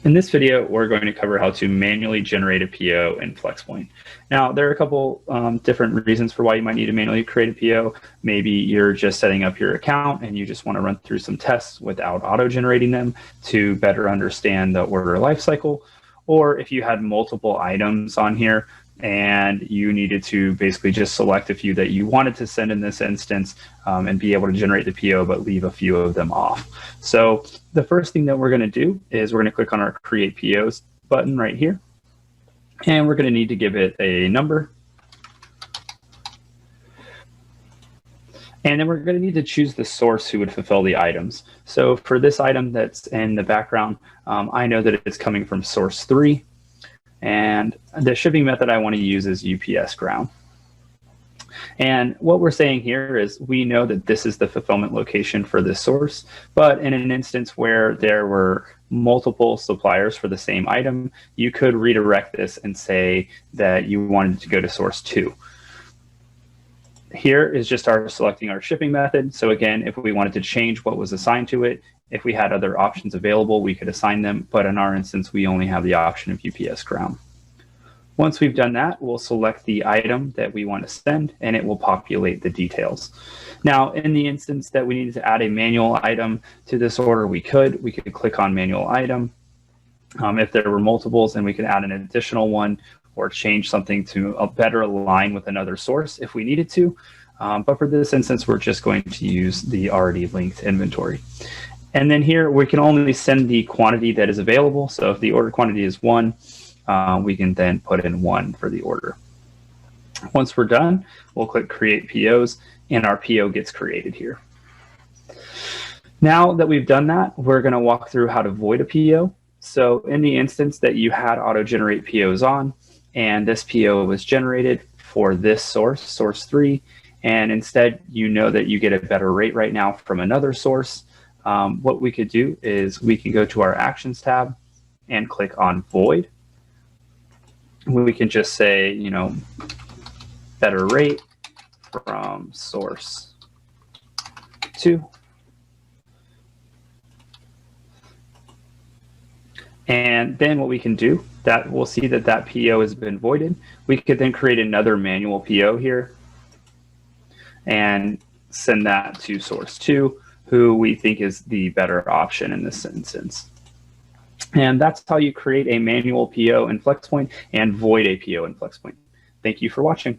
In this video, we're going to cover how to manually generate a PO in Flxpoint. Now, there are a couple different reasons for why you might need to manually create a PO. Maybe you're just setting up your account and you just want to run through some tests without auto-generating them to better understand the order lifecycle. Or if you had multiple items on here and you needed to basically just select a few that you wanted to send in this instance and be able to generate the PO, but leave a few of them off. So the first thing that we're going to do is we're going to click on our Create POs button right here. And we're going to need to give it a number. And then we're going to need to choose the source who would fulfill the items. So for this item that's in the background, I know that it's coming from source 3. And the shipping method I want to use is UPS ground. And what we're saying here is we know that this is the fulfillment location for this source, but in an instance where there were multiple suppliers for the same item, you could redirect this and say that you wanted to go to source 2. Here is just selecting our shipping method. So again, if we wanted to change what was assigned to it, if we had other options available, we could assign them, but in our instance, we only have the option of UPS ground. Once we've done that, we'll select the item that we want to send, and it will populate the details. Now, in the instance that we needed to add a manual item to this order, we could click on manual item. If there were multiples, and we could add an additional one or change something to better align with another source if we needed to. But for this instance, we're just going to use the already linked inventory. And then here, we can only send the quantity that is available. So if the order quantity is 1, we can then put in 1 for the order. Once we're done, we'll click Create POs, and our PO gets created here. Now that we've done that, we're going to walk through how to void a PO. So in the instance that you had auto-generate POs on, and this PO was generated for this source, source 3, and instead you know that you get a better rate right now from another source, what we could do is we can go to our Actions tab and click on Void. We can just say, better rate from source 2. And then what we can do, that we'll see that that PO has been voided. We could then create another manual PO here and send that to source 2, who we think is the better option in this instance. And that's how you create a manual PO in Flxpoint and void a PO in Flxpoint. Thank you for watching.